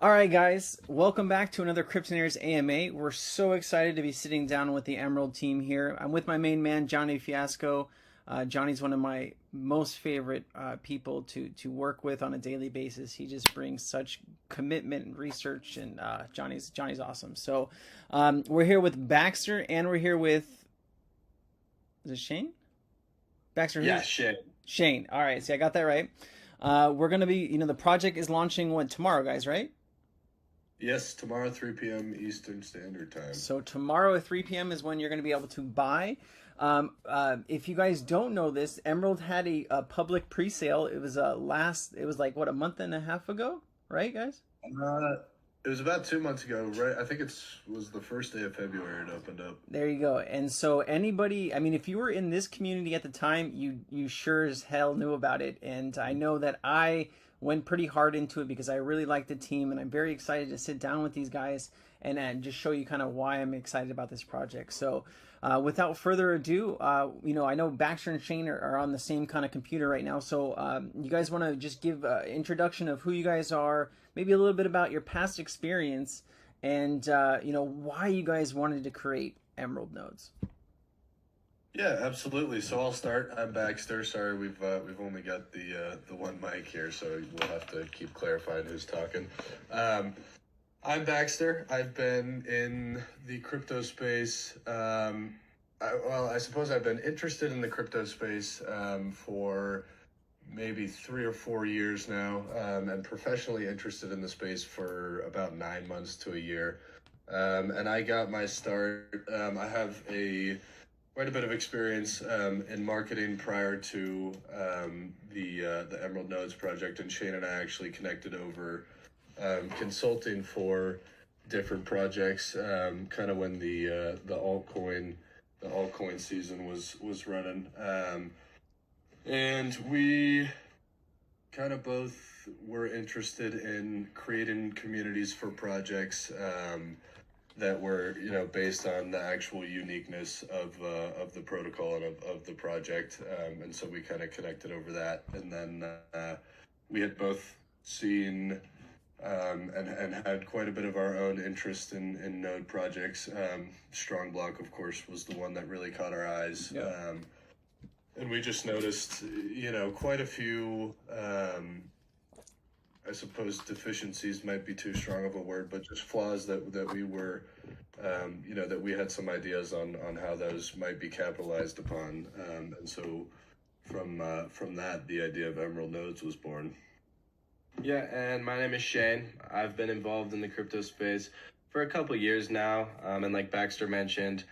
All right, guys, welcome back to another Cryptonairz AMA. We're so excited to be sitting down with the Emerald team here. I'm with my main man, Johnny Fiasco. Johnny's one of my most favorite people to work with on a daily basis. He just brings such commitment and research, and Johnny's awesome. So we're here with Baxter, and we're here with, is it Shane? Baxter, Yeah, who's shit. Shane? All right, see, I got that right. We're gonna be, the project is launching tomorrow, guys, right? Yes, tomorrow 3 p.m. Eastern Standard Time. So tomorrow at 3 p.m. is when you're going to be able to buy. If you guys don't know this, Emerald had a public pre-sale. It was it was like what, a month and a half ago, right, guys? Uh, it was about 2 months ago, right? I think was the first day of February it opened up. There you go. And so anybody, I mean, if you were in this community at the time, you sure as hell knew about it. And I know that I went pretty hard into it because I really like the team, and I'm very excited to sit down with these guys and just show you kind of why I'm excited about this project. So without further ado, I know Baxter and Shane are on the same kind of computer right now. So you guys want to just give an introduction of who you guys are, maybe a little bit about your past experience, and why you guys wanted to create Emerald nodes. Yeah, absolutely. So I'll start. I'm Baxter. Sorry, we've only got the one mic here, so we'll have to keep clarifying who's talking. I'm Baxter. I've been in the crypto space. I suppose I've been interested in the crypto space for maybe 3 or 4 years now, and professionally interested in the space for about 9 months to a year. And I got my start. I have quite a bit of experience in marketing prior to the Emerald Nodes project, and Shane and I actually connected over consulting for different projects, kind of when the altcoin season was running, and we kind of both were interested in creating communities for projects that were, based on the actual uniqueness of the protocol and of the project, and so we kind of connected over that, and then we had both seen and had quite a bit of our own interest in node projects. Strong Block, of course, was the one that really caught our eyes. Yeah. And we just noticed, quite a few, I suppose deficiencies might be too strong of a word, but just flaws that we were, that we had some ideas on how those might be capitalized upon. And so from that, the idea of Emerald Nodes was born. Yeah, and my name is Shane. I've been involved in the crypto space for a couple years now. And like Baxter mentioned,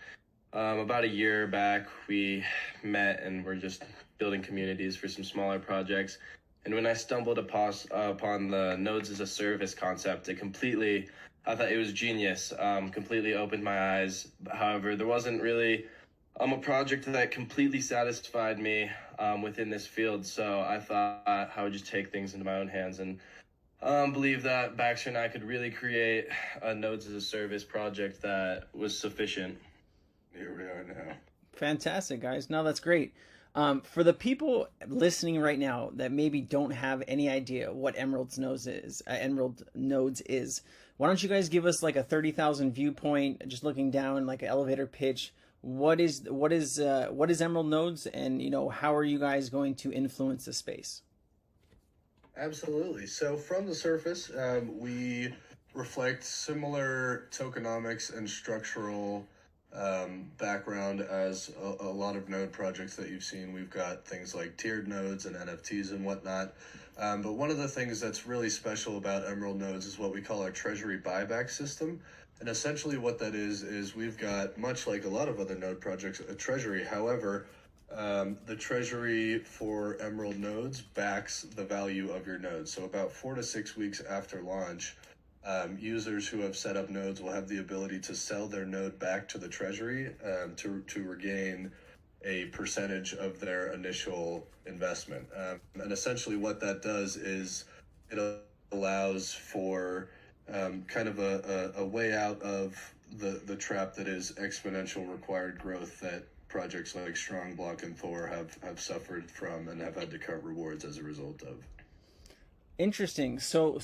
about a year back, we met and we're just building communities for some smaller projects. And when I stumbled upon the nodes as a service concept, I thought it was genius. Completely opened my eyes. However, there wasn't really a project that completely satisfied me within this field. So I thought I would just take things into my own hands and believe that Baxter and I could really create a nodes as a service project that was sufficient. Here we are now. Fantastic, guys. No, that's great. For the people listening right now that maybe don't have any idea what Emerald Nodes is, why don't you guys give us like a 30,000 viewpoint, just looking down like an elevator pitch? What is Emerald Nodes, and how are you guys going to influence the space? Absolutely. So from the surface, we reflect similar tokenomics and structural background as a lot of node projects that you've seen. We've got things like tiered nodes and NFTs and whatnot. But one of the things that's really special about Emerald Nodes is what we call our Treasury buyback system. And essentially what that is we've got, much like a lot of other node projects, a treasury. However, the treasury for Emerald Nodes backs the value of your node. So about 4 to 6 weeks after launch, users who have set up nodes will have the ability to sell their node back to the treasury to regain a percentage of their initial investment. And essentially what that does is it allows for kind of a way out of the trap that is exponential required growth that projects like Strong Block and Thor have suffered from and have had to cut rewards as a result of. Interesting. So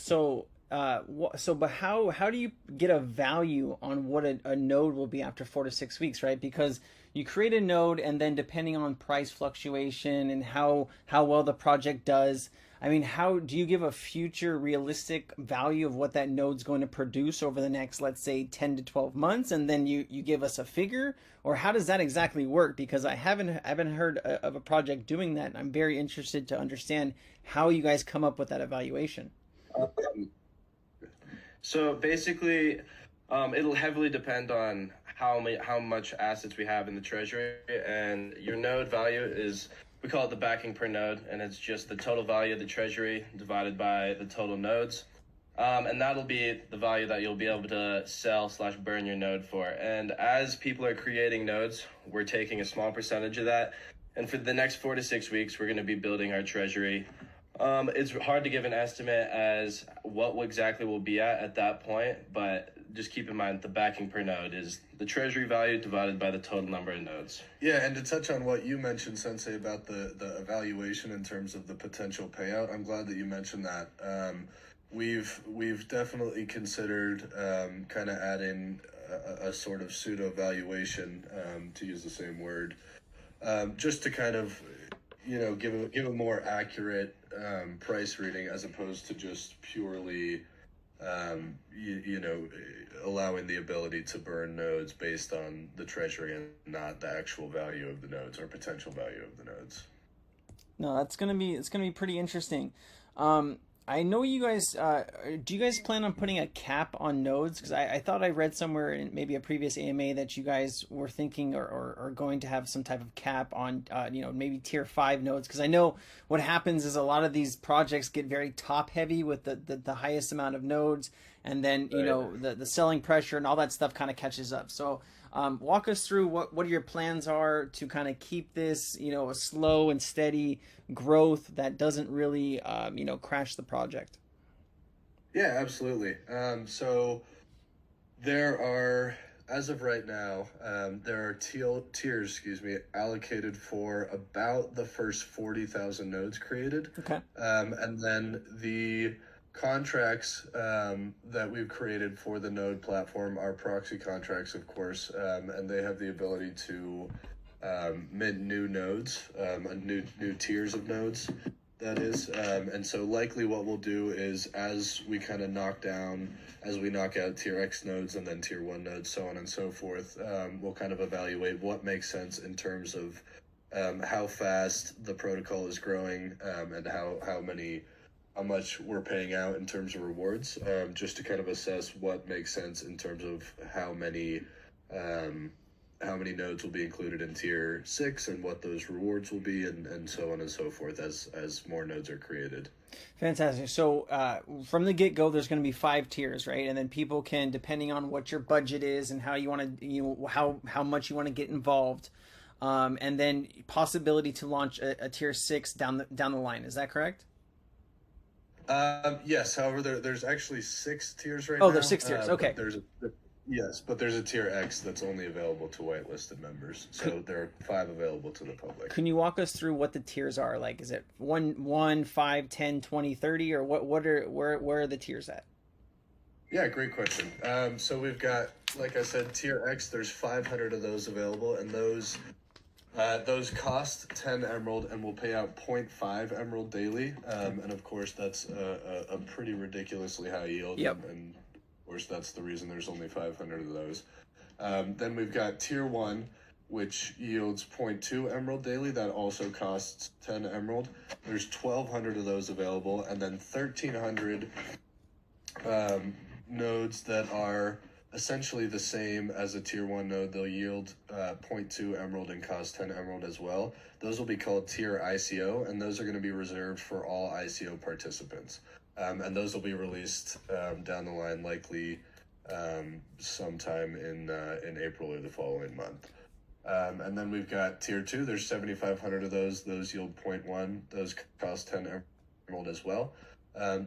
but how do you get a value on what a node will be after 4 to 6 weeks, right? Because you create a node, and then depending on price fluctuation and how well the project does, I mean, how do you give a future realistic value of what that node's going to produce over the next, let's say, 10 to 12 months, and then you give us a figure, or how does that exactly work? Because I haven't heard of a project doing that, and I'm very interested to understand how you guys come up with that evaluation. So basically, it'll heavily depend on how much assets we have in the treasury, and your node value is, we call it the backing per node, and it's just the total value of the treasury divided by the total nodes. And that'll be the value that you'll be able to sell/burn your node for. And as people are creating nodes, we're taking a small percentage of that. And for the next 4 to 6 weeks, we're going to be building our treasury. It's hard to give an estimate as what exactly we'll be at that point, but just keep in mind the backing per node is the treasury value divided by the total number of nodes. Yeah, and to touch on what you mentioned, Sensei, about the evaluation in terms of the potential payout, I'm glad that you mentioned that. We've definitely considered kind of adding a sort of pseudo valuation, to use the same word, just to kind of give a more accurate price reading, as opposed to just purely allowing the ability to burn nodes based on the treasury and not the actual value of the nodes or potential value of the nodes. No, it's gonna be pretty interesting. I know you guys. Do you guys plan on putting a cap on nodes? Because I thought I read somewhere in maybe a previous AMA that you guys were thinking or going to have some type of cap on maybe tier 5 nodes. Because I know what happens is a lot of these projects get very top heavy with the highest amount of nodes, and then the selling pressure and all that stuff kind of catches up. So walk us through what your plans are to kind of keep this a slow and steady growth that doesn't really crash the project. Yeah, absolutely. So there are, as of right now, there are tiers, allocated for about the first 40,000 nodes created. Okay. And then the contracts that we've created for the node platform are proxy contracts, of course, and they have the ability to mint new nodes, new tiers of nodes, that is. And so likely what we'll do is, as we kind of knock out tier X nodes and then tier 1 nodes, so on and so forth, we'll kind of evaluate what makes sense in terms of how fast the protocol is growing, and how much we're paying out in terms of rewards, just to kind of assess what makes sense in terms of how many nodes will be included in tier 6 and what those rewards will be, and so on and so forth as more nodes are created. Fantastic. So from the get-go, there's going to be 5 tiers, right? And then people can, depending on what your budget is and how you want to, how much you want to get involved, and then possibility to launch a tier 6 down the line. Is that correct? Yes. However, there's actually 6 tiers right now. Oh, there's 6 tiers. Okay. But there's a tier X that's only available to whitelisted members. So there are 5 available to the public. Can you walk us through what the tiers are? Like, is it 1, 5, 10, 20, 30, or where are the tiers at? Yeah, great question. So we've got, like I said, tier X. There's 500 of those available, and those cost 10 emerald and will pay out 0.5 emerald daily. And of course, that's a pretty ridiculously high yield. Yep. And of course, that's the reason there's only 500 of those. Then we've got tier 1, which yields 0.2 emerald daily. That also costs 10 emerald. There's 1,200 of those available, and then 1,300 nodes that are essentially the same as a tier 1 node. They'll yield 0.2 emerald and cost 10 emerald as well. Those will be called tier ICO, and those are going to be reserved for all ICO participants. And those will be released down the line, likely sometime in April or the following month. And then we've got tier 2. There's 7,500 of those. Those yield 0.1. Those cost 10 emerald as well.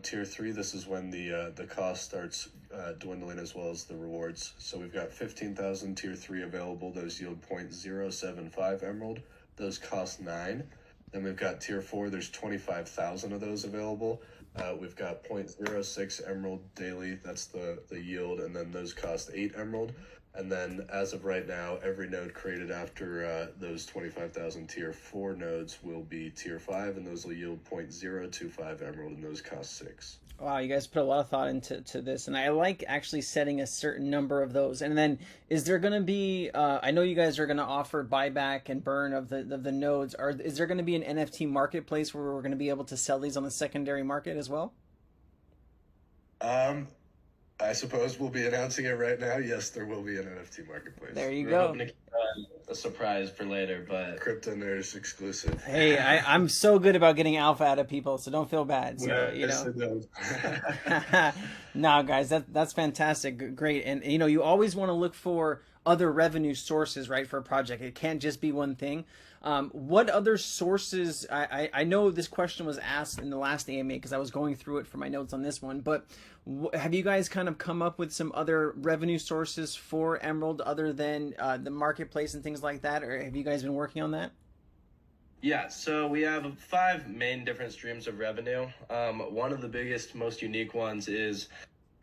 Tier 3, this is when the cost starts dwindling, as well as the rewards. So we've got 15,000 tier 3 available. Those yield 0.075 emerald. Those cost 9. Then we've got tier 4. There's 25,000 of those available. We've got 0.06 emerald daily. That's the yield, and then those cost 8 emerald. And then as of right now, every node created after those 25,000 tier 4 nodes will be tier 5, and those will yield 0.025 emerald, and those cost 6. Wow, you guys put a lot of thought into this, and I like actually setting a certain number of those. And then, is there going to be? I know you guys are going to offer buyback and burn of the nodes. Is there going to be an NFT marketplace where we're going to be able to sell these on the secondary market as well? I suppose we'll be announcing it right now. Yes, there will be an NFT marketplace. There you We're go. hoping to keep a surprise for later, but Cryptonairz exclusive. Hey, I'm so good about getting alpha out of people, so don't feel bad. So Yeah, you know. know. No, guys, that's fantastic, great, and you know, you always want to look for other revenue sources, right, for a project. It can't just be one thing. What other sources? I know this question was asked in the last AMA because I was going through it for my notes on this one, but have you guys kind of come up with some other revenue sources for Emerald other than the marketplace and things like that, or have you guys been working on that? yeah, so we have 5 main different streams of revenue. One of the biggest, most unique ones is,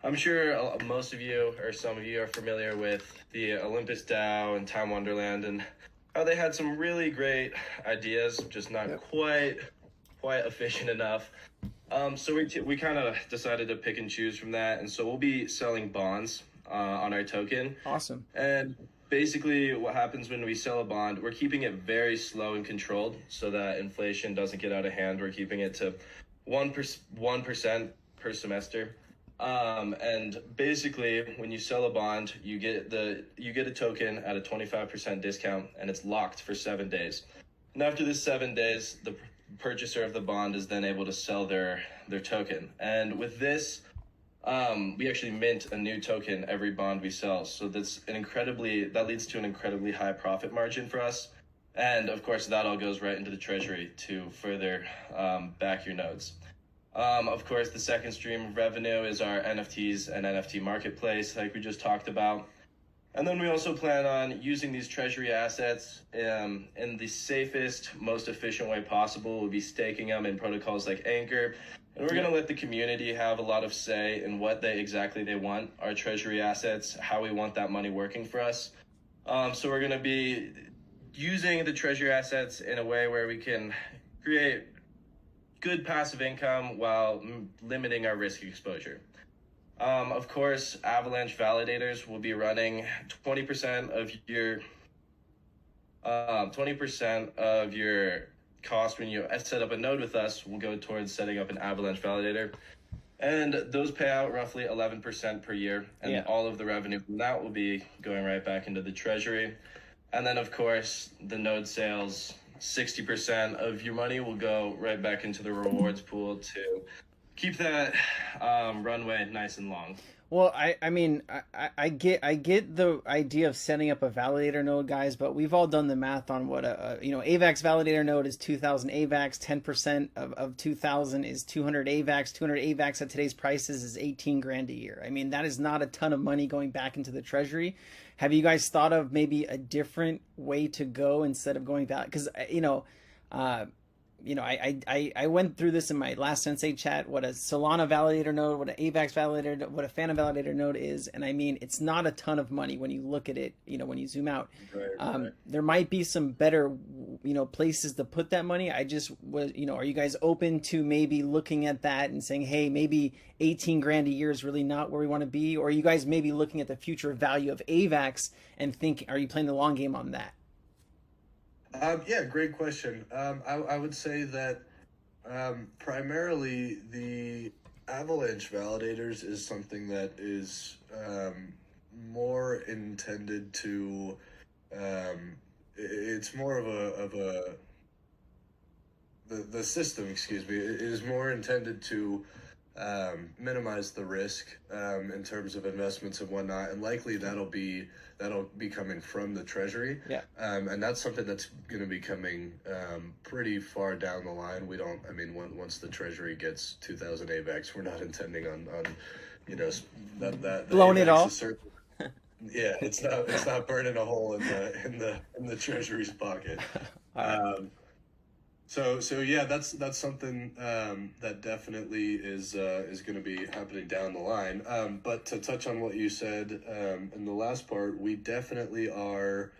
I'm sure most of you or some of you are familiar with the Olympus DAO and Time Wonderland, and how they had some really great ideas, just not quite efficient enough. So we kind of decided to pick and choose from that, and so we'll be selling bonds on our token. Awesome. And basically what happens when we sell a bond, we're keeping it very slow and controlled so that inflation doesn't get out of hand. We're keeping it to 1% per semester. And basically when you sell a bond, you get a token at a 25% discount, and it's locked for 7 days. And after this 7 days, the purchaser of the bond is then able to sell their token. And with this, we actually mint a new token every bond we sell. So that leads to an incredibly high profit margin for us. And of course, that all goes right into the treasury to further back your nodes. Of course, the second stream of revenue is our NFTs and NFT marketplace, like we just talked about. And then we also plan on using these treasury assets in the safest, most efficient way possible. We'll be staking them in protocols like Anchor. And we're going to let the community have a lot of say in what they want, our treasury assets, how we want that money working for us. So we're going to be using the treasury assets in a way where we can create good passive income while limiting our risk exposure. Of course, Avalanche validators will be running 20% of your cost when you set up a node with us will go towards setting up an Avalanche validator. And those pay out roughly 11% per year. And all of the revenue from that will be going right back into the treasury. And then, of course, the node sales, 60% of your money will go right back into the rewards pool to keep that runway nice and long. Well, I mean, I get the idea of setting up a validator node, guys, but we've all done the math on what AVAX validator node is 2,000 AVAX, 10% of 2,000 is 200 AVAX. 200 AVAX at today's prices is 18 grand a year. I mean, that is not a ton of money going back into the treasury. Have you guys thought of maybe a different way to go instead of going back? Because I went through this in my last Sensei chat, what a Solana validator node, what an AVAX validator, what a Phantom validator node is. And I mean, it's not a ton of money when you look at it, when you zoom out. Right. There might be some better, places to put that money. I just was, are you guys open to maybe looking at that and saying, hey, maybe 18 grand a year is really not where we want to be? Or are you guys maybe looking at the future value of AVAX and thinking, are you playing the long game on that? Yeah, great question. I would say that primarily the Avalanche validators is something that is more intended to. It's more of the system. Excuse me. It is more intended to minimize the risk in terms of investments and whatnot, and likely that'll be coming from the treasury. Yeah. And that's something that's going to be coming pretty far down the line. Once the treasury gets 2,000 AVAX, we're not intending on that blowing it all. Yeah, it's not burning a hole in the treasury's pocket. So yeah, that's something that definitely is going to be happening down the line. But to touch on what you said in the last part, we definitely are.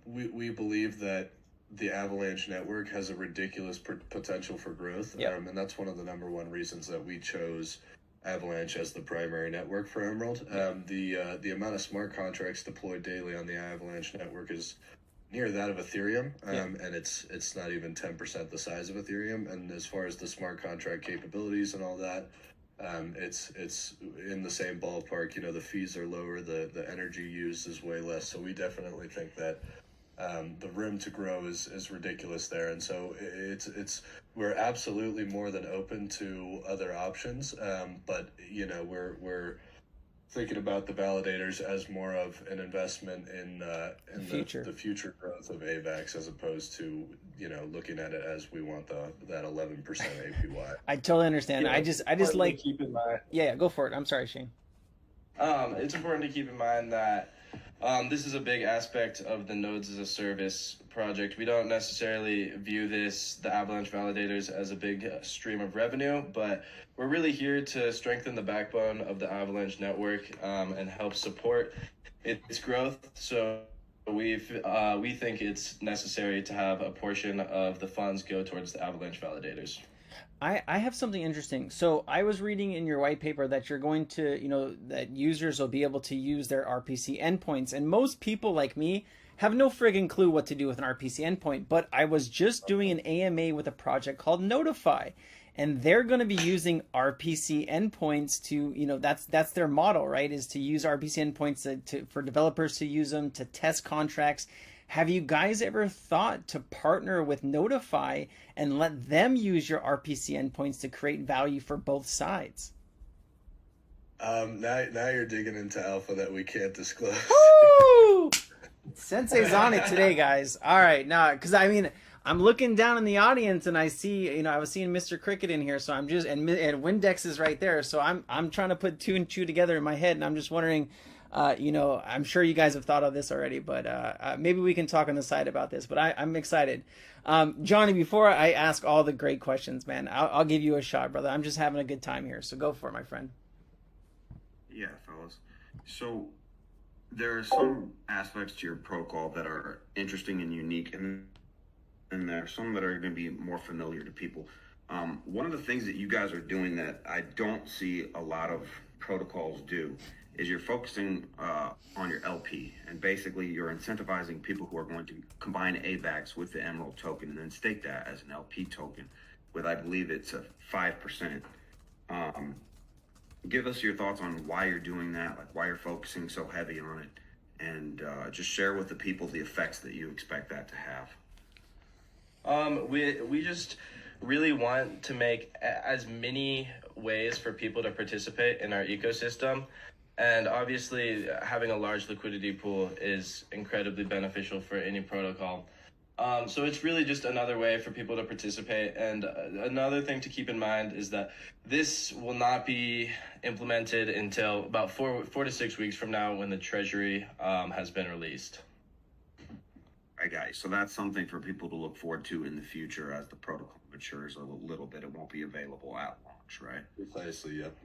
We believe that the Avalanche network has a ridiculous potential for growth, Yep. and that's one of the number one reasons that we chose Avalanche as the primary network for Emerald. The amount of smart contracts deployed daily on the Avalanche network is near that of Ethereum, and it's not even 10% the size of Ethereum. And as far as the smart contract capabilities and all that, it's in the same ballpark. You know, the fees are lower, the energy used is way less. So we definitely think that the room to grow is ridiculous there, and so we're absolutely more than open to other options. But you know, we're thinking about the validators as more of an investment in the future growth of AVAX, as opposed to, you know, looking at it as we want that 11% APY. I totally understand. Yeah, I just like, keep in mind. yeah, go for it. I'm sorry, Shane. It's important to keep in mind that this is a big aspect of the nodes as a service project. We don't necessarily view the Avalanche validators as a big stream of revenue, but we're really here to strengthen the backbone of the Avalanche network and help support its growth. So we think it's necessary to have a portion of the funds go towards the Avalanche validators. I have something interesting. So I was reading in your white paper that you're going to, you know, that users will be able to use their RPC endpoints. And most people like me have no friggin' clue what to do with an RPC endpoint. But I was just doing an AMA with a project called Notify. And they're going to be using RPC endpoints to, you know, that's their model, right? Is to use RPC endpoints for developers to use them to test contracts. Have you guys ever thought to partner with Notify and let them use your RPC endpoints to create value for both sides? Now you're digging into alpha that we can't disclose. Woo! Sensei's on it today, guys. All right, now, because I mean, I'm looking down in the audience and I see, you know, I was seeing Mr. Cricket in here, so I'm just, and Windex is right there, so I'm trying to put two and two together in my head, and I'm just wondering. You know, I'm sure you guys have thought of this already, but maybe we can talk on the side about this. But I'm excited. Johnny, before I ask all the great questions, man, I'll give you a shot, brother. I'm just having a good time here. So go for it, my friend. Yeah, fellas. So there are some aspects to your protocol that are interesting and unique, and there are some that are going to be more familiar to people. One of the things that you guys are doing that I don't see a lot of protocols do is you're focusing on your LP, and basically you're incentivizing people who are going to combine AVAX with the Emerald token and then stake that as an LP token with, I believe it's a 5%. Give us your thoughts on why you're doing that, like why you're focusing so heavy on it, and just share with the people the effects that you expect that to have. We just really want to make as many ways for people to participate in our ecosystem. And obviously, having a large liquidity pool is incredibly beneficial for any protocol. So it's really just another way for people to participate. And another thing to keep in mind is that this will not be implemented until about four to 6 weeks from now, when the Treasury has been released. Right, guys. So that's something for people to look forward to in the future as the protocol matures a little bit. It won't be available at launch, right? Precisely, yep.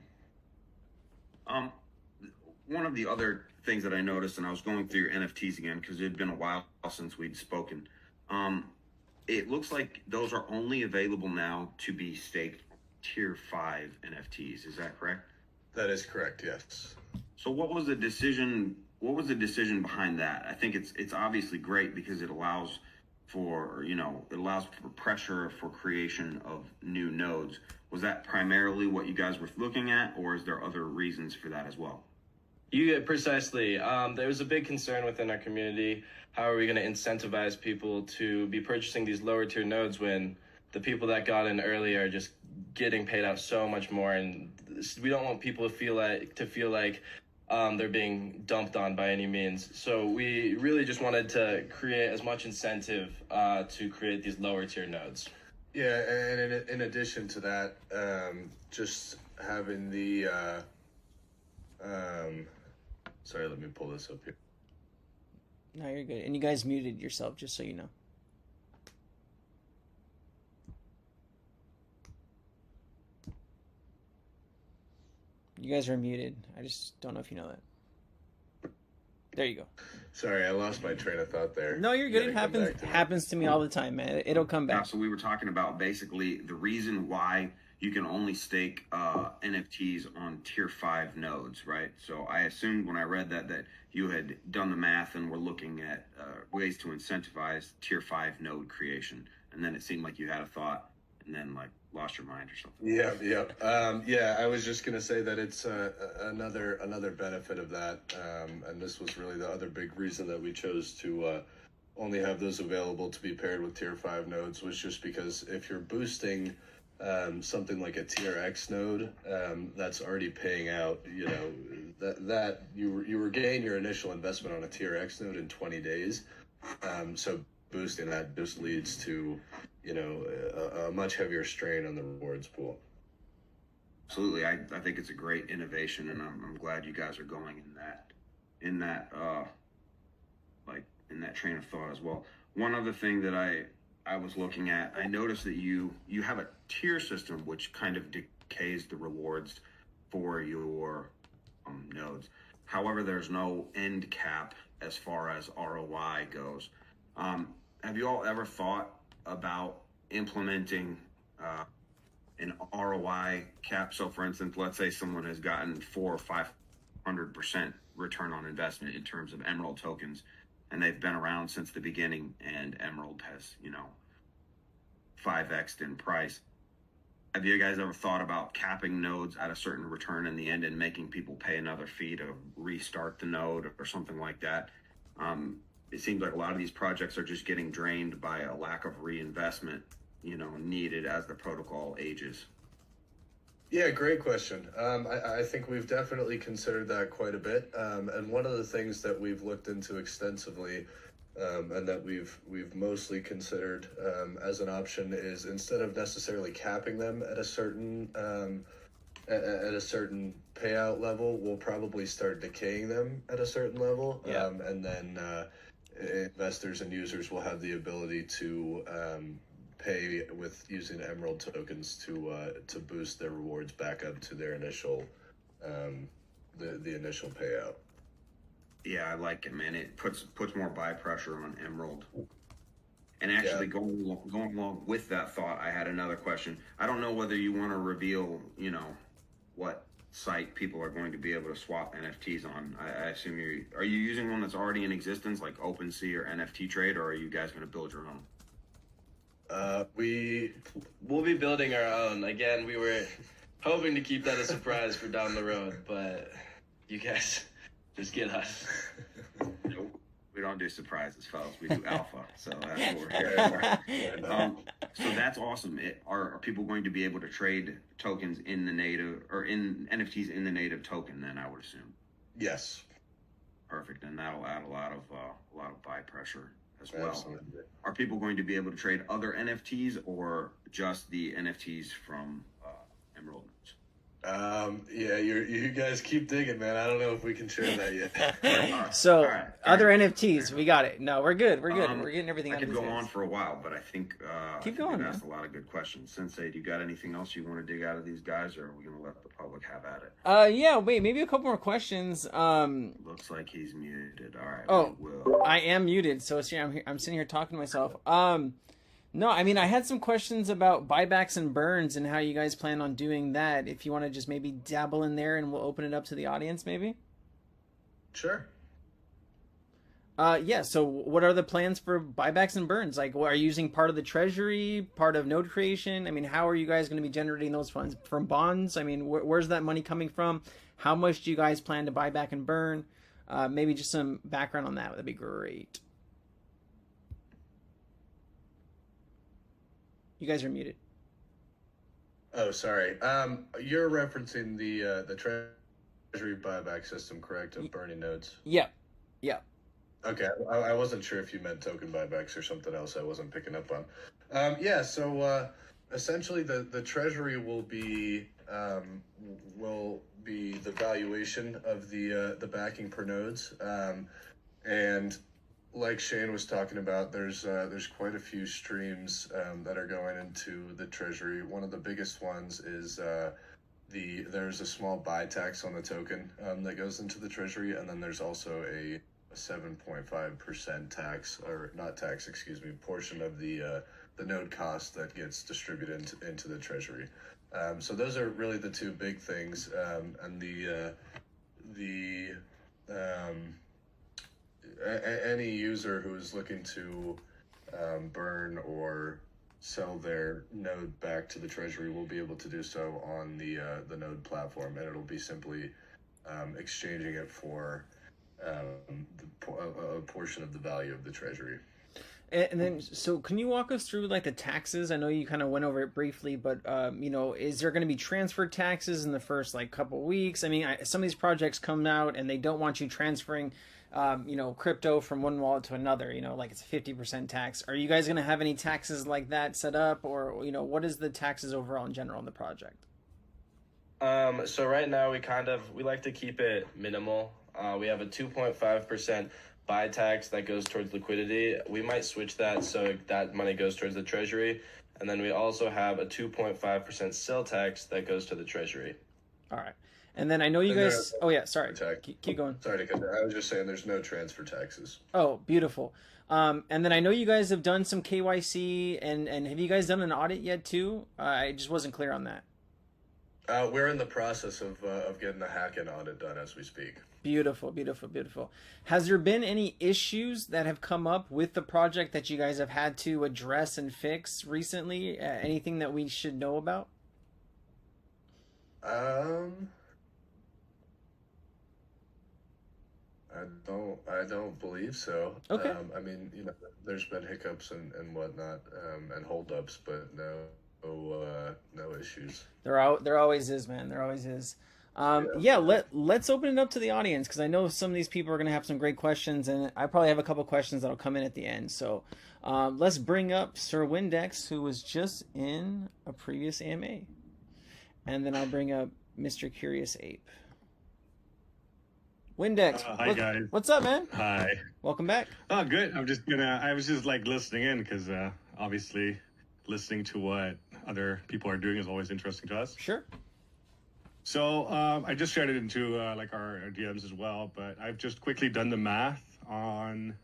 One of the other things that I noticed, and I was going through your NFTs again because it had been a while since we'd spoken. It looks like those are only available now to be staked tier 5 NFTs. Is that correct? That is correct, yes. So what was the decision? What was the decision behind that? I think it's obviously great because it allows for, you know, it allows for pressure for creation of new nodes. Was that primarily what you guys were looking at, or is there other reasons for that as well? Precisely. There was a big concern within our community. How are we going to incentivize people to be purchasing these lower tier nodes when the people that got in early are just getting paid out so much more? And we don't want people to feel like they're being dumped on by any means. So we really just wanted to create as much incentive to create these lower tier nodes. Yeah, and in addition to that, just having the sorry, let me pull this up here. No, you're good. And you guys muted yourself, just so you know. You guys are muted. I just don't know if you know that. There you go. Sorry, I lost my train of thought there. No, you're good. It happens to me all the time, man. It'll come back. So we were talking about basically the reason why you can only stake NFTs on tier 5 nodes, right? So I assumed when I read that you had done the math and were looking at ways to incentivize tier 5 node creation, and then it seemed like you had a thought and then like lost your mind or something. Yeah. I was just gonna say that it's another benefit of that, and this was really the other big reason that we chose to only have those available to be paired with tier 5 nodes, was just because if you're boosting something like a TRX node that's already paying out, you know, that you regain your initial investment on a TRX node in 20 days. So boosting that just leads to, you know, a much heavier strain on the rewards pool. Absolutely, I think it's a great innovation, and I'm glad you guys are going in that train of thought as well. One other thing that I was looking at, I noticed that you have a tier system which kind of decays the rewards for your nodes. However, there's no end cap as far as ROI goes. Have you all ever thought about implementing an ROI cap? So for instance, let's say someone has gotten 400 or 500% return on investment in terms of Emerald tokens, and they've been around since the beginning, and Emerald has, you know, 5x'd in price. Have you guys ever thought about capping nodes at a certain return in the end and making people pay another fee to restart the node or something like that? It seems like a lot of these projects are just getting drained by a lack of reinvestment, you know, needed as the protocol ages. Yeah, great question. I think we've definitely considered that quite a bit. And one of the things that we've looked into extensively, and that we've mostly considered as an option, is instead of necessarily capping them at a certain payout level, we'll probably start decaying them at a certain level. Yeah. And then investors and users will have the ability to pay with using Emerald tokens to boost their rewards back up to their initial the initial payout. Yeah, I like it, man. It puts more buy pressure on Emerald. And actually, going along with that thought, I had another question. I don't know whether you want to reveal, you know, what site people are going to be able to swap NFTs on. I assume are you using one that's already in existence, like OpenSea or NFT Trade, or are you guys going to build your own? We'll be building our own. Again, we were hoping to keep that a surprise for down the road, but you guys just get us. Nope. We don't do surprises, fellas. We do alpha. So that's what we're here for. So that's awesome. Are people going to be able to trade tokens in the native, or in NFTs in the native token then, I would assume? Yes. Perfect. And that'll add a lot of buy pressure as well. Absolutely. Are people going to be able to trade other NFTs or just the NFTs from Emerald nodes? Yeah, you guys keep digging, man. I don't know if we can share that yet. So, All right. other NFTs, we got it. No, we're good. We're good. We're getting everything I out of could these go guys. on for a while, but I think Keep going, we've man. asked a lot of good questions. Sensei, do you got anything else you want to dig out of these guys, or are we going to let the public have at it? Yeah, wait, maybe a couple more questions. Looks like he's muted. All right. Oh, we will. I am muted, so see, I'm sitting here talking to myself. No, I mean, I had some questions about buybacks and burns and how you guys plan on doing that. If you want to just maybe dabble in there, and we'll open it up to the audience, maybe. Sure. Yeah. So, what are the plans for buybacks and burns? Like, are you using part of the Treasury, part of node creation? I mean, how are you guys going to be generating those funds from bonds? I mean, where's that money coming from? How much do you guys plan to buy back and burn? Maybe just some background on that. That'd be great. You guys are muted. Oh, sorry. You're referencing the Treasury buyback system, correct? Of burning nodes. Yeah. Yeah. Okay, I wasn't sure if you meant token buybacks or something else I wasn't picking up on. Yeah, so essentially the Treasury will be the valuation of the backing per nodes, and like Shane was talking about, there's quite a few streams that are going into the Treasury. One of the biggest ones is there's a small buy tax on the token that goes into the treasury, and then there's also a 7.5% tax, or not tax, excuse me, portion of the node cost that gets distributed into the treasury. So those are really the two big things, and any user who is looking to burn or sell their node back to the treasury will be able to do so on the node platform, and it'll be simply exchanging it for a portion of the value of the treasury. And then, so can you walk us through like the taxes? I know you kind of went over it briefly, but is there going to be transfer taxes in the first like couple weeks? I mean, some of these projects come out and they don't want you transferring, crypto from one wallet to another. Like it's a 50% tax. Are you guys going to have any taxes like that set up, or what is the taxes overall in general in the project? So right now we like to keep it minimal. We have a 2.5% buy tax that goes towards liquidity. We might switch that so that money goes towards the treasury. And then we also have a 2.5% sell tax that goes to the treasury. All right. And then I know you guys... Oh, yeah, sorry. Keep going. Sorry to cut you. I was just saying there's no transfer taxes. Oh, beautiful. And then I know you guys have done some KYC, and have you guys done an audit yet, too? I just wasn't clear on that. We're in the process of getting the hack-in audit done as we speak. Beautiful, beautiful, beautiful. Has there been any issues that have come up with the project that you guys have had to address and fix recently? Anything that we should know about? I don't believe so. Okay. I mean, there's been hiccups and whatnot, and holdups, but no issues. There always is, man. There always is. Let's open it up to the audience, because I know some of these people are going to have some great questions, and I probably have a couple questions that'll come in at the end. So let's bring up Sir Windex, who was just in a previous AMA. And then I'll bring up Mr. Curious Ape. Windex, hi guys. What's up, man? Hi. Welcome back. Oh, good. I was just like listening in because obviously listening to what other people are doing is always interesting to us. Sure. So I just shared it into like our DMs as well, but I've just quickly done the math on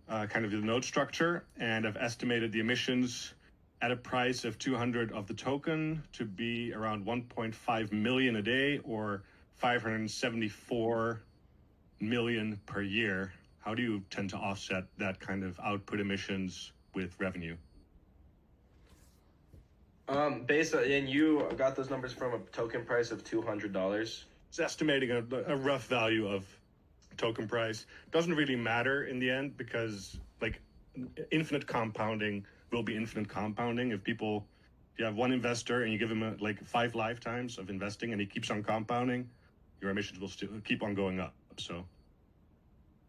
kind of the node structure, and I've estimated the emissions at a price of 200 of the token to be around 1.5 million a day, or 574 million per year. How do you tend to offset that kind of output emissions with revenue? Based on, and you got those numbers from a token price of $200. It's estimating a rough value of token price. Doesn't really matter in the end, because like infinite compounding will be infinite compounding. If you have one investor and you give him like 5 lifetimes of investing and he keeps on compounding, your emissions will still keep on going up. So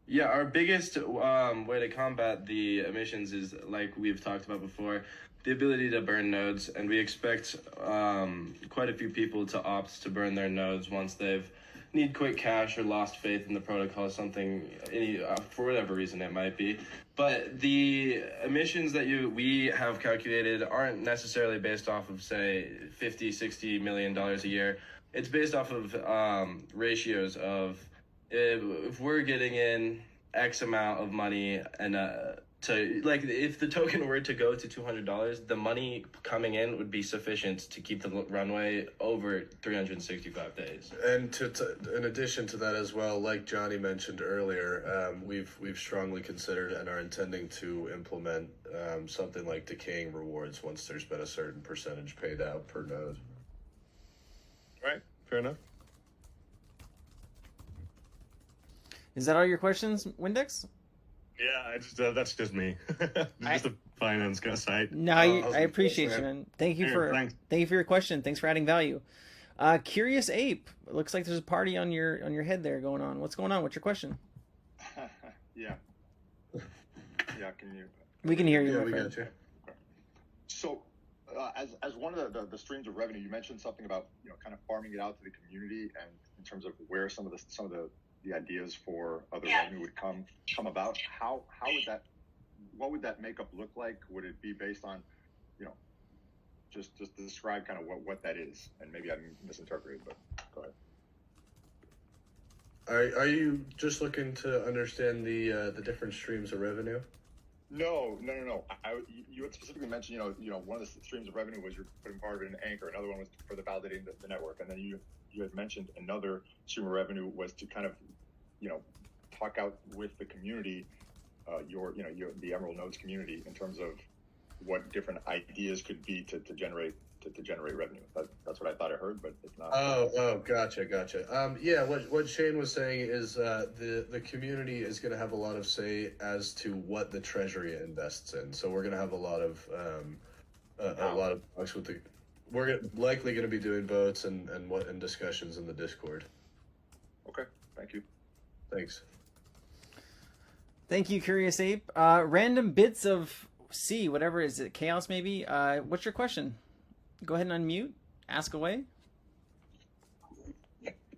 yeah, our biggest way to combat the emissions is, like we've talked about before, the ability to burn nodes, and we expect quite a few people to opt to burn their nodes once they've need quick cash or lost faith in the protocol, for whatever reason it might be. But the emissions that we have calculated aren't necessarily based off of, say, $50-60 million a year. It's based off of ratios of if we're getting in X amount of money, and if the token were to go to $200, the money coming in would be sufficient to keep the runway over 365 days. And in addition to that as well, like Johnny mentioned earlier, we've strongly considered and are intending to implement something like decaying rewards once there's been a certain percentage paid out per node. right, fair enough. Is that all your questions, Windex? Yeah, that's just me. Just a finance guy side. No, I appreciate you, man. Thank you for your question. Thanks for adding value. Curious Ape. It looks like there's a party on your head there going on. What's going on? What's your question? Yeah. Can you? We can hear you. Yeah, we got you. So, as one of the streams of revenue, you mentioned something about kind of farming it out to the community, and in terms of where some of the ideas for other revenue would come about. How would that, what would that makeup look like? Would it be based on just describe kind of what that is, and maybe I misinterpreted, but go ahead. Are you just looking to understand the different streams of revenue? No. You had specifically mentioned, one of the streams of revenue was you're putting part of it in Anchor. Another one was for the validating the network, and then you had mentioned another stream of revenue was to kind of, talk out with the community, the Emerald Nodes community, in terms of what different ideas could be to generate revenue. That's what I thought I heard, but it's not. Oh, gotcha. Yeah, what Shane was saying is the community is going to have a lot of say as to what the Treasury invests in. So we're going to have a lot of talks with the. We're likely going to be doing votes and discussions in the Discord. Okay, thank you. Thanks. Thank you, Curious Ape. Random bits of C, whatever is it, chaos maybe? What's your question? Go ahead and unmute. Ask away.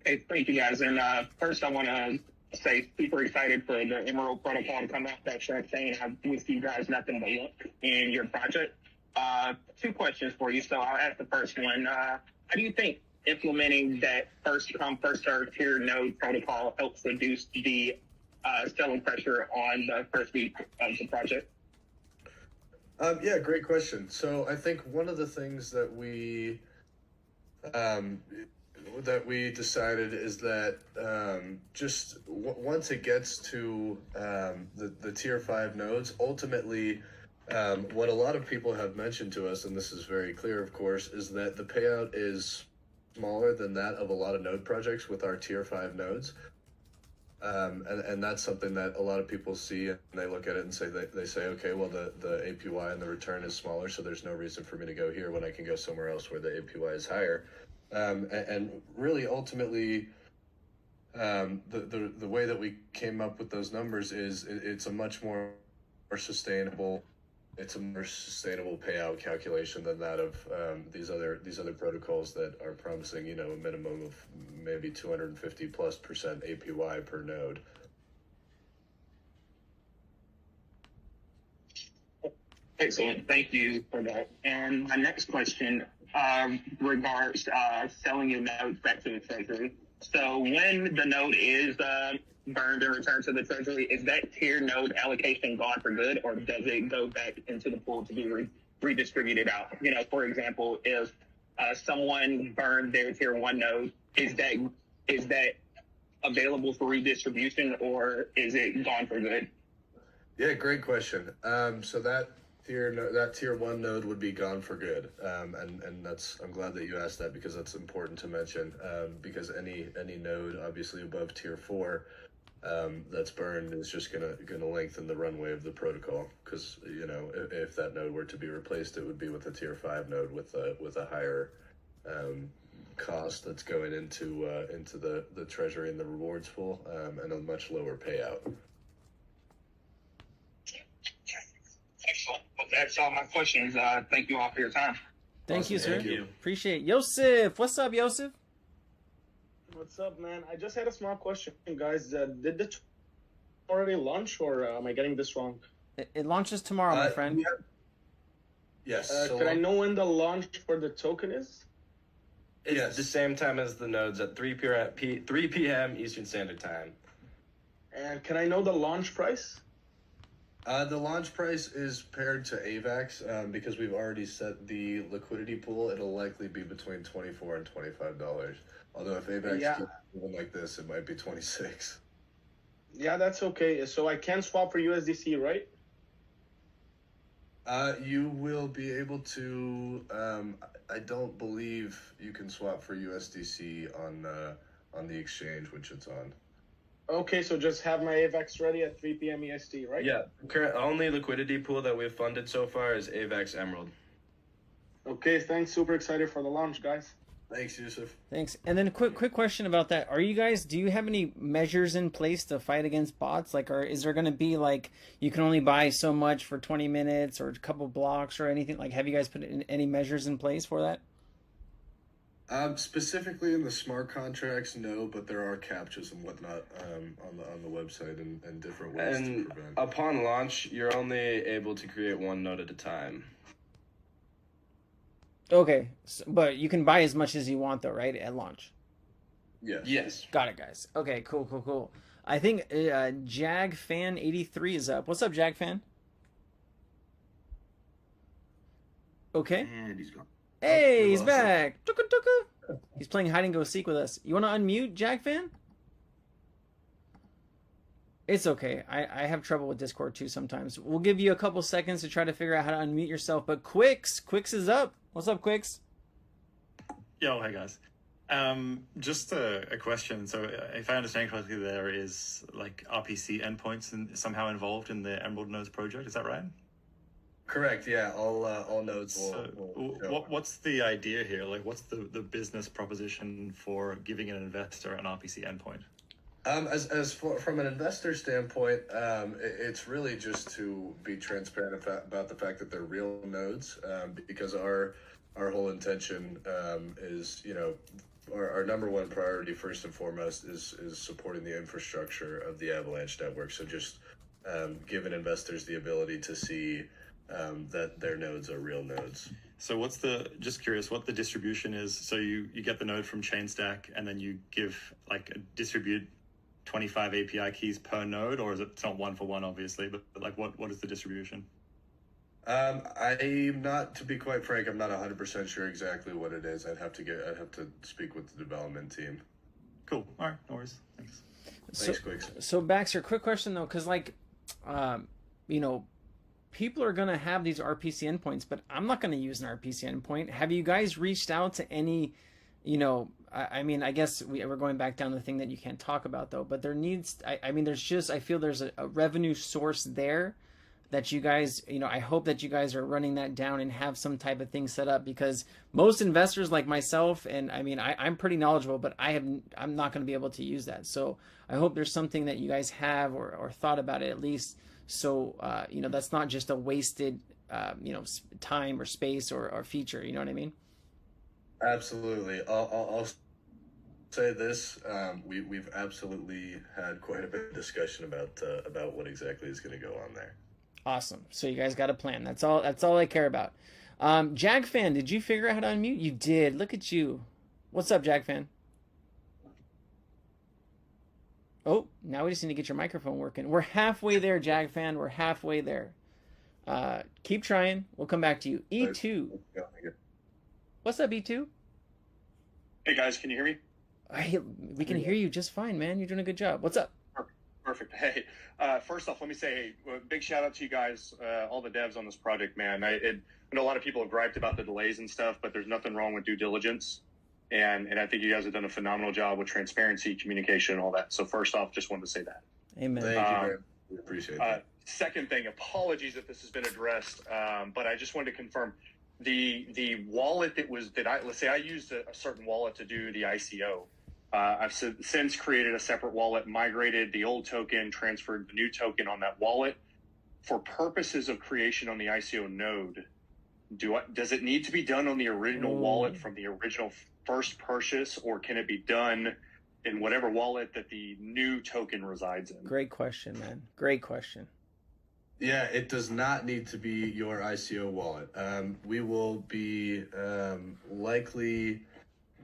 Hey, thank you guys. And first, I want to say super excited for the Emerald Protocol to come out. That track saying I wish you guys nothing but luck in your project. Two questions for you. So I'll ask the first one. How do you think implementing that first come first served tier node protocol helps reduce the selling pressure on the first week of the project? Yeah, great question. So I think one of the things that we decided is that once it gets to the tier 5 nodes, ultimately what a lot of people have mentioned to us, and this is very clear, of course, is that the payout is smaller than that of a lot of node projects with our tier 5 nodes. And that's something that a lot of people see, and they look at it and they say, okay, well, the APY and the return is smaller, so there's no reason for me to go here when I can go somewhere else where the APY is higher. And really, ultimately, the way that we came up with those numbers is it's a much more sustainable. It's a more sustainable payout calculation than that of these other protocols that are promising, a minimum of maybe 250+% APY per node. Excellent. Thank you for that. And my next question regards selling your nodes back to the Treasury. So when the node is burned and returned to the Treasury, is that tier node allocation gone for good, or does it go back into the pool to be redistributed out? For example, if someone burned their tier 1 node, is that available for redistribution, or is it gone for good? Yeah, great question. So that tier 1 node would be gone for good, and I'm glad that you asked that, because that's important to mention, because any node obviously above tier 4 that's burned is just gonna lengthen the runway of the protocol, because if that node were to be replaced, it would be with a tier 5 node with a higher cost that's going into the Treasury and the rewards pool, and a much lower payout. Excellent. Well, that's all my questions. Thank you all for your time. Thank Awesome. you, sir. Thank you. Appreciate it. Yosef, what's up, Yosef? What's up, man? I just had a small question, guys. Did the already launch, or am I getting this wrong? It launches tomorrow, my friend. Yeah. Yes. Can I know when the launch for the token is? It's the same time as the nodes at 3 p.m. Eastern Standard Time. And can I know the launch price? The launch price is paired to AVAX, because we've already set the liquidity pool. It'll likely be between $24 and $25. Although if AVAX keeps moving like this, it might be 26. Yeah, that's okay. So I can swap for USDC, right? You will be able to. I don't believe you can swap for USDC on the exchange which it's on. Okay, so just have my AVAX ready at 3 p.m. EST, right? Yeah, current only liquidity pool that we've funded so far is AVAX Emerald. Okay, thanks. Super excited for the launch, guys. Thanks, Yusuf. Thanks. And then a quick question about that. Do you have any measures in place to fight against bots? Is there going to be you can only buy so much for 20 minutes or a couple blocks or anything? Have you guys put any measures in place for that? Specifically in the smart contracts, no, but there are captchas and whatnot on the website and different ways to prevent. Upon launch, you're only able to create one node at a time. Okay, but you can buy as much as you want though, right? At launch. Yes. Yes. Got it, guys. Okay, cool. I think JagFan83 is up. What's up, JagFan? Okay. And he's gone. Hey, we he's lost him. back. Tuka. He's playing hide and go seek with us. You want to unmute, JagFan? It's okay. I have trouble with Discord too sometimes. We'll give you a couple seconds to try to figure out how to unmute yourself. But Quicks is up. What's up, Quicks? Yo, hey guys. Just a question. So, if I understand correctly, there is like RPC endpoints somehow involved in the Emerald Nodes project. Is that right? Correct. Yeah. All nodes will. So, what's the idea here? Like, what's the business proposition for giving an investor an RPC endpoint? From an investor standpoint, it's really just to be transparent about the fact that they're real nodes, because our whole intention is, our number one priority first and foremost is supporting the infrastructure of the Avalanche network. So just giving investors the ability to see that their nodes are real nodes. So just curious what the distribution is. So you get the node from Chainstack and then you give distribute 25 API keys per node, or is it's not one for one, obviously, but like what is the distribution? I'm not, to be quite frank, I'm not 100% sure exactly what it is. I'd have to speak with the development team. Cool. All right. No worries. Thanks. Thanks, Quicks. So Baxter, quick question though, because people are gonna have these RPC endpoints, but I'm not gonna use an RPC endpoint. Have you guys reached out to any, I guess we're going back down to the thing that you can't talk about though, but I feel there's a revenue source there that you guys, I hope that you guys are running that down and have some type of thing set up, because most investors like myself, and I'm pretty knowledgeable, but I'm not going to be able to use that. So I hope there's something that you guys have or thought about it at least. So, that's not just a wasted, time or space or feature. You know what I mean? Absolutely. I'll say this: we've absolutely had quite a bit of discussion about what exactly is going to go on there. Awesome. So you guys got a plan. That's all I care about. JagFan, did you figure out how to unmute? You did. Look at you. What's up, JagFan? Oh, now we just need to get your microphone working. We're halfway there, JagFan. We're halfway there. Keep trying. We'll come back to you. E2. What's up, E2? Hey guys, can you hear me? We can hear you just fine, man. You're doing a good job. What's up? Perfect. Hey, first off, let me say, big shout out to you guys, all the devs on this project, man. I know a lot of people have griped about the delays and stuff, but there's nothing wrong with due diligence. And I think you guys have done a phenomenal job with transparency, communication, and all that. So first off, just wanted to say that. Amen. Thank you, man. We appreciate that. Second thing, apologies if this has been addressed, but I just wanted to confirm the wallet let's say I used a certain wallet to do the ICO. I've since created a separate wallet, migrated the old token, transferred the new token on that wallet. For purposes of creation on the ICO node, does it need to be done on the original wallet from the original first purchase, or can it be done in whatever wallet that the new token resides in? Great question, man. Great question. Yeah, it does not need to be your ICO wallet. We will be likely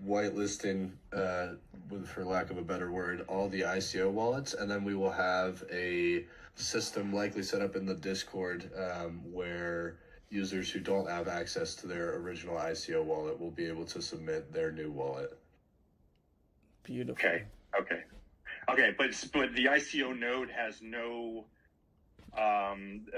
whitelisting, for lack of a better word, all the ICO wallets, and then we will have a system likely set up in the Discord where users who don't have access to their original ICO wallet will be able to submit their new wallet. Beautiful. Okay, but the ICO node has no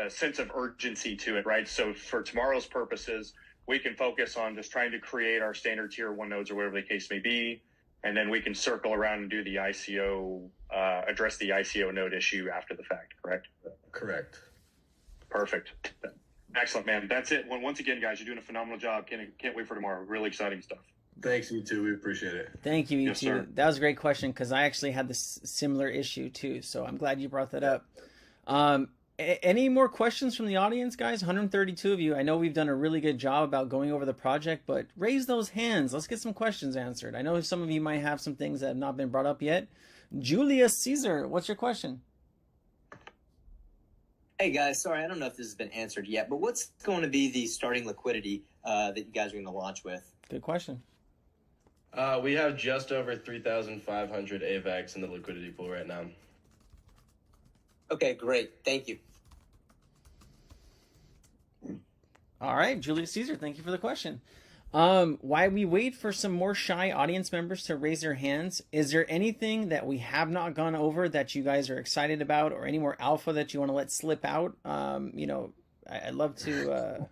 sense of urgency to it, right? So for tomorrow's purposes, we can focus on just trying to create our standard tier 1 nodes or whatever the case may be, and then we can circle around and do the ICO, address the ICO node issue after the fact, correct? Correct. Perfect. Excellent, man. That's it. Once again, guys, you're doing a phenomenal job. Can't wait for tomorrow. Really exciting stuff. Thanks, E2. We appreciate it. Thank you, E2. Yes, sir. That was a great question, because I actually had this similar issue too, so I'm glad you brought that up. Any more questions from the audience, guys? 132 of you. I know we've done a really good job about going over the project, but raise those hands. Let's get some questions answered. I know some of you might have some things that have not been brought up yet. Julius Caesar, what's your question? Hey guys, sorry, I don't know if this has been answered yet, but what's going to be the starting liquidity that you guys are going to launch with? Good question. We have just over 3,500 AVAX in the liquidity pool right now. Okay, great. Thank you. All right, Julius Caesar, thank you for the question. While we wait for some more shy audience members to raise their hands, is there anything that we have not gone over that you guys are excited about, or any more alpha that you want to let slip out? You know, I'd love to.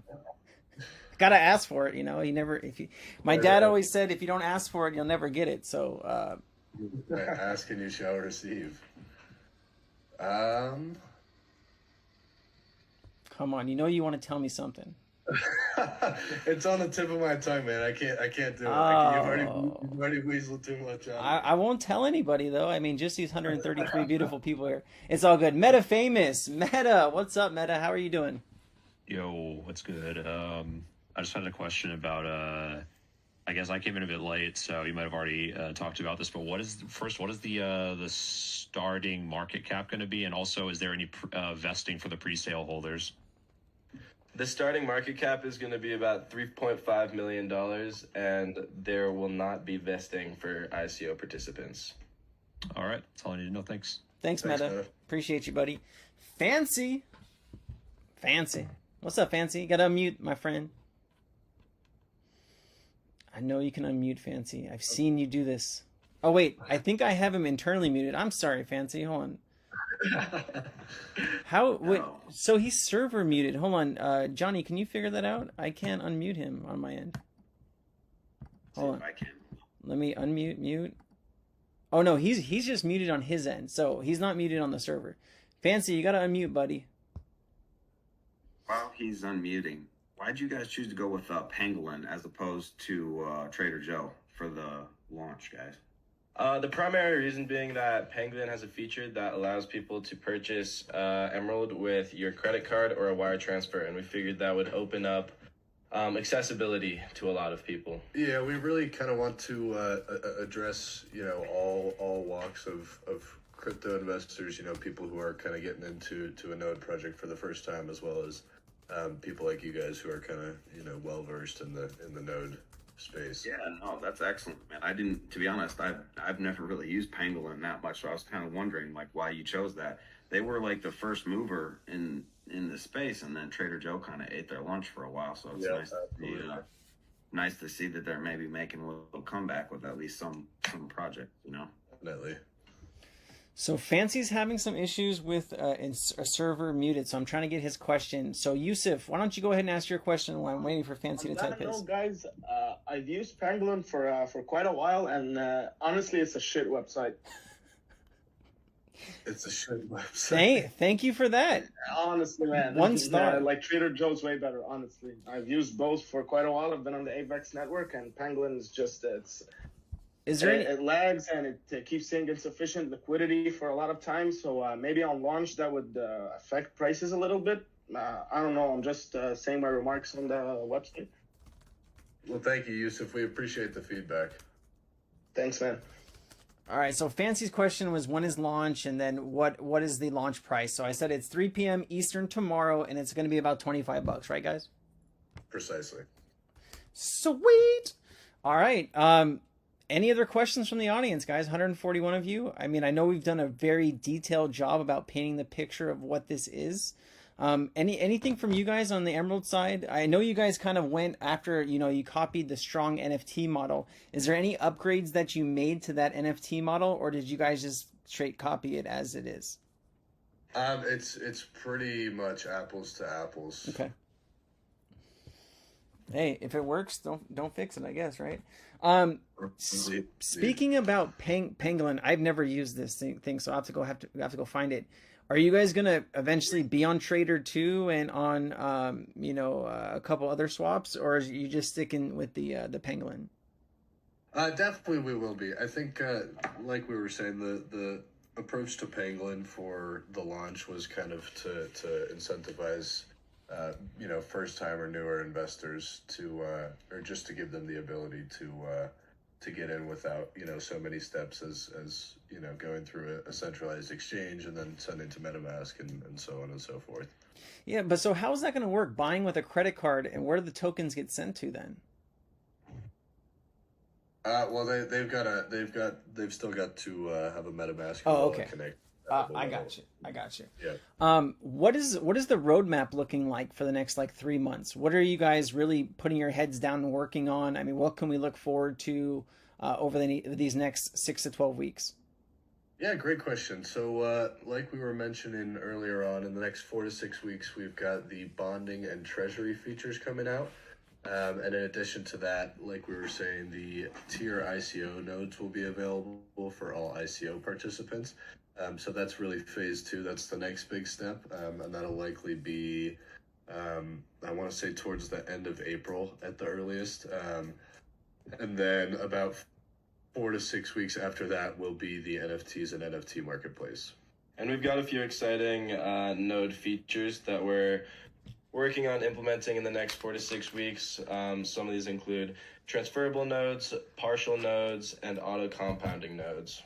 Gotta ask for it, you know. My dad always said, if you don't ask for it, you'll never get it. So, ask and you shall receive. Come on, you know you want to tell me something. It's on the tip of my tongue, man. I can't do it. You've already weaseled too much on I won't tell anybody though. I mean, just these 133 beautiful people here. It's all good. Meta famous. Meta, what's up, Meta? How are you doing? Yo, what's good? I just had a question about I guess I came in a bit late, so you might have already talked about this, but what is the starting market cap going to be, and also is there any vesting for the pre-sale holders? The starting market cap is going to be about $3.5 million, and there will not be vesting for ICO participants. All right, that's all I need to know. Thanks. Thanks, Meta. Appreciate you, buddy. Fancy. What's up, Fancy? You gotta unmute, my friend. I know you can unmute, Fancy. I've seen you do this. Oh, wait. I think I have him internally muted. I'm sorry, Fancy. Hold on. So he's server muted. Hold on. Johnny, can you figure that out? I can't unmute him on my end. Hold on. I can. Let me mute. Oh, no. He's just muted on his end. So he's not muted on the server. Fancy, you got to unmute, buddy. While he's unmuting, why'd you guys choose to go with Pangolin as opposed to Trader Joe for the launch, guys? The primary reason being that Penguin has a feature that allows people to purchase Emerald with your credit card or a wire transfer, and we figured that would open up accessibility to a lot of people. Yeah, we really kind of want to address, you know, all walks of crypto investors, you know, people who are kind of getting into a node project for the first time, as well as people like you guys who are kind of, you know, well versed in the node space. Yeah, no, that's excellent, man. To be honest, I've never really used Pangolin that much, so I was kind of wondering like why you chose that. They were like the first mover in the space, and then Trader Joe kind of ate their lunch for a while, so it's nice to see that they're maybe making a little comeback with at least some project, you know. Definitely. So Fancy's having some issues with a server muted, so I'm trying to get his question. So Yusuf, why don't you go ahead and ask your question while I'm waiting for Fancy to type his. Guys, I've used Pangolin for quite a while, and honestly, it's a shit website. It's a shit website. Thank you for that. Honestly, man. 1 star. Like Trader Joe's way better, honestly. I've used both for quite a while. I've been on the AVAX network, and Pangolin is just, it lags and it keeps saying insufficient liquidity for a lot of time. So maybe on launch that would affect prices a little bit. I don't know. I'm just saying my remarks on the website. Well, thank you, Yusuf. We appreciate the feedback. Thanks, man. All right. So Fancy's question was, when is launch, and then what is the launch price? So I said it's 3 p.m. Eastern tomorrow, and it's going to be about $25, right, guys? Precisely. Sweet. All right. Any other questions from the audience, guys? 141 of you. I mean, I know we've done a very detailed job about painting the picture of what this is. Anything from you guys on the Emerald side? I know you guys kind of went after, you know, you copied the strong NFT model. Is there any upgrades that you made to that NFT model, or did you guys just straight copy it as it is? It's pretty much apples to apples. Okay. Hey, if it works, don't fix it, I guess, right? Speaking about Pangolin, I've never used this thing, so I have to go find it. Are you guys gonna eventually be on Trader 2 and on a couple other swaps, or are you just sticking with the Pangolin? Definitely we will be. I think like we were saying, the approach to Pangolin for the launch was kind of to incentivize first time or newer investors to or just to give them the ability to to get in without, you know, so many steps as you know, going through a centralized exchange and then sending to MetaMask and so on and so forth. Yeah, but so how's that going to work? Buying with a credit card, and where do the tokens get sent to then? Well, they've still got to have a MetaMask connect. I got you. Yeah. What is the roadmap looking like for the next like 3 months? What are you guys really putting your heads down and working on? I mean, what can we look forward to over these next 6 to 12 weeks? Yeah, great question. So, like we were mentioning earlier on, in the next 4 to 6 weeks, we've got the bonding and Treasury features coming out. And in addition to that, like we were saying, the tier ICO nodes will be available for all ICO participants. So that's really phase 2. That's the next big step. And that'll likely be, I want to say towards the end of April at the earliest. And then about 4 to 6 weeks after that will be the NFTs and NFT marketplace. And we've got a few exciting node features that we're working on implementing in the next 4 to 6 weeks. Some of these include transferable nodes, partial nodes, and auto compounding nodes.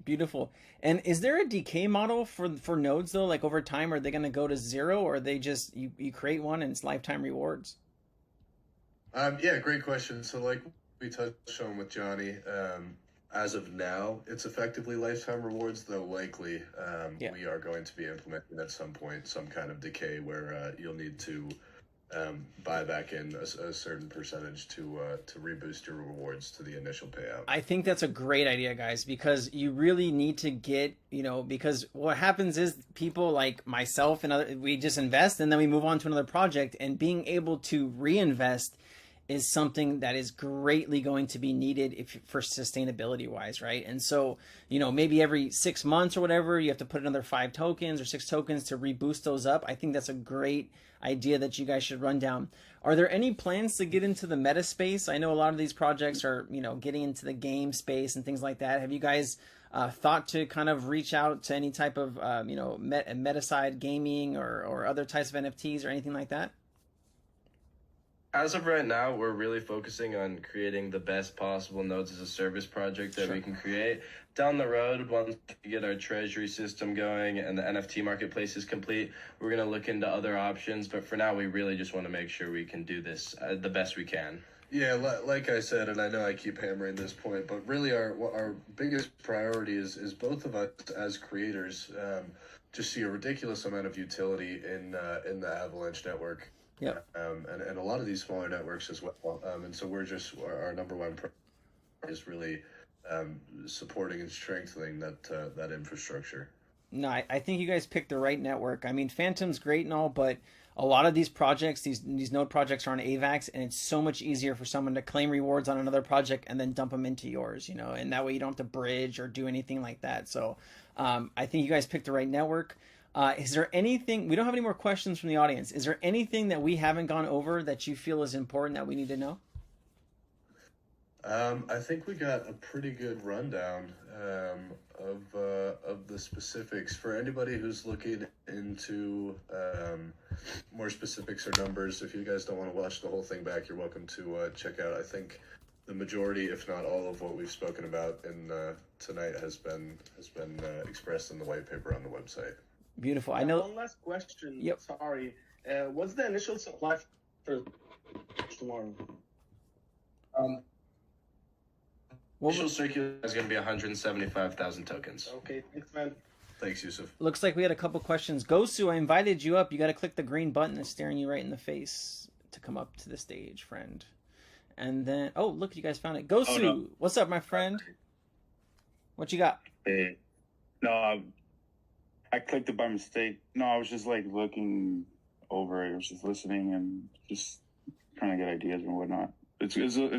Beautiful. And is there a decay model for nodes though? Like over time, are they going to go to 0, or are they just you create one and it's lifetime rewards? Yeah, great question. So like we touched on with Johnny, as of now, it's effectively lifetime rewards, though likely we are going to be implementing at some point some kind of decay where you'll need to buy back in a certain percentage to reboost your rewards to the initial payout. I think that's a great idea, guys, because you really need to get, you know, because what happens is people like myself and we just invest and then we move on to another project, and being able to reinvest is something that is greatly going to be needed for sustainability wise, right? And so, you know, maybe every 6 months or whatever, you have to put another 5 tokens or 6 tokens to reboost those up. I think that's a great idea that you guys should run down. Are there any plans to get into the meta space? I know a lot of these projects are, you know, getting into the game space and things like that. Have you guys thought to kind of reach out to any type of, you know, meta side gaming or other types of NFTs or anything like that? As of right now, we're really focusing on creating the best possible nodes as a service project that we can create. Down the road, once we get our treasury system going and the NFT marketplace is complete, we're going to look into other options. But for now, we really just want to make sure we can do this the best we can. Yeah, like I said, and I know I keep hammering this point, but really our biggest priority is both of us as creators just see a ridiculous amount of utility in the Avalanche network. Yeah. And a lot of these smaller networks as well. And so our number one priority is really supporting and strengthening that infrastructure. No, I think you guys picked the right network. I mean, Phantom's great and all, but a lot of these projects, these node projects are on AVAX, and it's so much easier for someone to claim rewards on another project and then dump them into yours, you know, and that way you don't have to bridge or do anything like that. So I think you guys picked the right network. Is there anything, we don't have any more questions from the audience. Is there anything that we haven't gone over that you feel is important that we need to know? I think we got a pretty good rundown of the specifics. For anybody who's looking into more specifics or numbers, if you guys don't want to watch the whole thing back, you're welcome to check out. I think the majority, if not all, of what we've spoken about in tonight has been expressed in the white paper on the website. Beautiful. I know. One last question. Yep. Sorry. What's the initial supply for tomorrow? Initial circular is going to be 175,000 tokens. Okay, thanks, man. Thanks, Yusuf. Looks like we had a couple questions. Gosu, I invited you up. You got to click the green button that's staring you right in the face to come up to the stage, friend. And then, oh, look, you guys found it. Gosu, What's up, my friend? What you got? Hey. No, I clicked it by mistake. No, I was just like looking over it. I was just listening and just trying to get ideas and whatnot. It's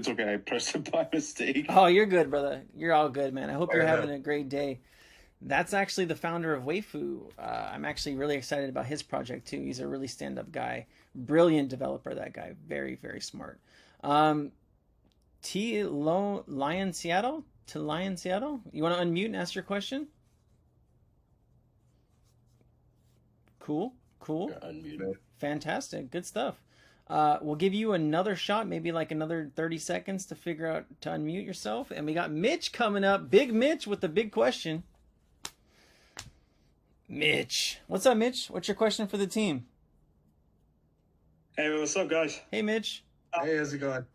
okay. I pressed it by mistake. Oh, you're good, brother. You're all good, man. I hope you're having a great day. That's actually the founder of Weifu. I'm actually really excited about his project too. He's a really stand-up guy. Brilliant developer, that guy. Very, very smart. Lion Seattle? To Lion Seattle? You want to unmute and ask your question? Cool. Unmuted. Fantastic. Good stuff. We'll give you another shot, maybe like another 30 seconds to figure out to unmute yourself. And we got Mitch coming up. Big Mitch with the big question. Mitch. What's up, Mitch? What's your question for the team? Hey, what's up, guys? Hey, Mitch. Hey, how's it going?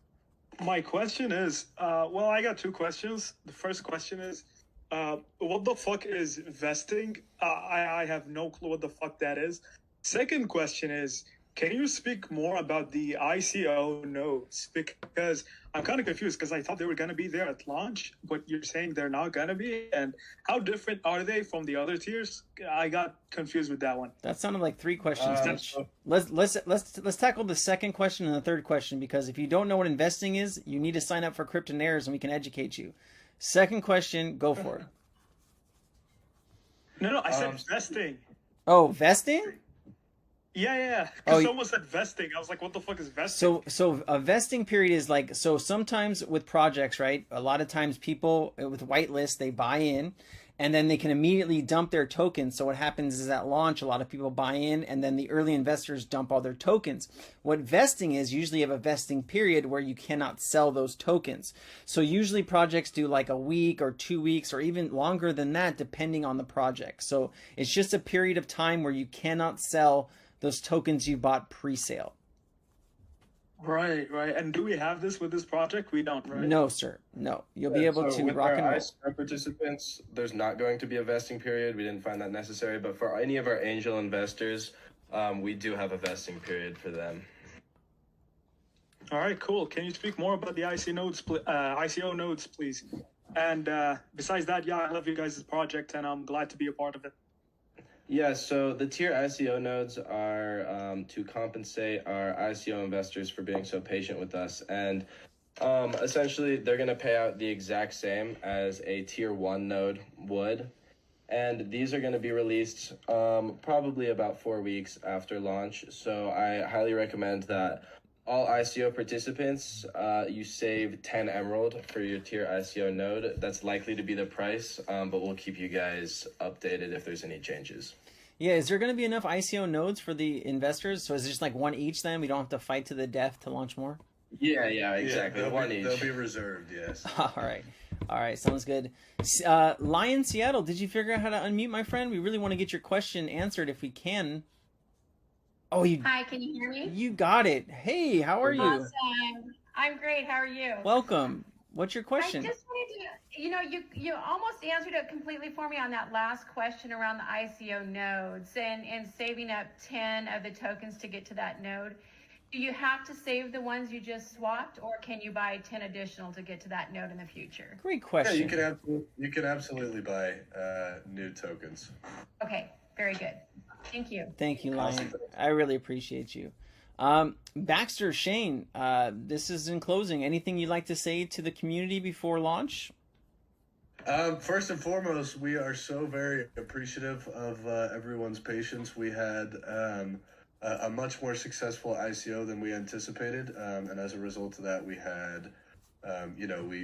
My question is, well, I got two questions. The first question is, what the fuck is vesting? I have no clue what the fuck that is. Second question is, can you speak more about the ICO nodes? Because I'm kind of confused because I thought they were going to be there at launch, but you're saying they're not going to be. And how different are they from the other tiers? I got confused with that one. That sounded like three questions, Mitch. Let's tackle the second question and the third question, because if you don't know what investing is, you need to sign up for Cryptonairz and we can educate you. Second question, go for it. No, I said vesting. Oh, vesting? Yeah. Because someone said vesting. I was like, what the fuck is vesting? So a vesting period is like, so sometimes with projects, right? A lot of times people with whitelist, they buy in and then they can immediately dump their tokens. So what happens is at launch, a lot of people buy in and then the early investors dump all their tokens. What vesting is, usually you have a vesting period where you cannot sell those tokens. So usually projects do like a week or 2 weeks or even longer than that, depending on the project. So it's just a period of time where you cannot sell those tokens you bought pre-sale. Right. And do we have this with this project? We don't, right? No, sir. No. You'll be able to rock and roll. With our participants, there's not going to be a vesting period. We didn't find that necessary. But for any of our angel investors, we do have a vesting period for them. All right, cool. Can you speak more about the ICO nodes, please? And besides that, yeah, I love you guys' project, and I'm glad to be a part of it. Yeah, so the tier ICO nodes are to compensate our ICO investors for being so patient with us. And essentially, they're going to pay out the exact same as a tier 1 node would. And these are going to be released probably about 4 weeks after launch. So I highly recommend that all ICO participants, you save 10 Emerald for your tier ICO node. That's likely to be the price, but we'll keep you guys updated if there's any changes. Yeah, is there going to be enough ICO nodes for the investors? So is it just like one each then? We don't have to fight to the death to launch more? Yeah, exactly. Yeah, one each. They'll be reserved, yes. All right, sounds good. Lion Seattle, did you figure out how to unmute, my friend? We really want to get your question answered if we can. Oh, Hi, can you hear me? You got it. Hey, how are you? Awesome. I'm great. How are you? Welcome. What's your question? I just wanted to, you almost answered it completely for me on that last question around the ICO nodes and saving up 10 of the tokens to get to that node. Do you have to save the ones you just swapped, or can you buy 10 additional to get to that node in the future? Great question. Yeah, you can absolutely buy new tokens. Okay, very good. Thank you. Thank you, Lion. I really appreciate you. Baxter, Shane, this is in closing. Anything you'd like to say to the community before launch? First and foremost, we are so very appreciative of everyone's patience. We had a much more successful ICO than we anticipated, and as a result of that, we had,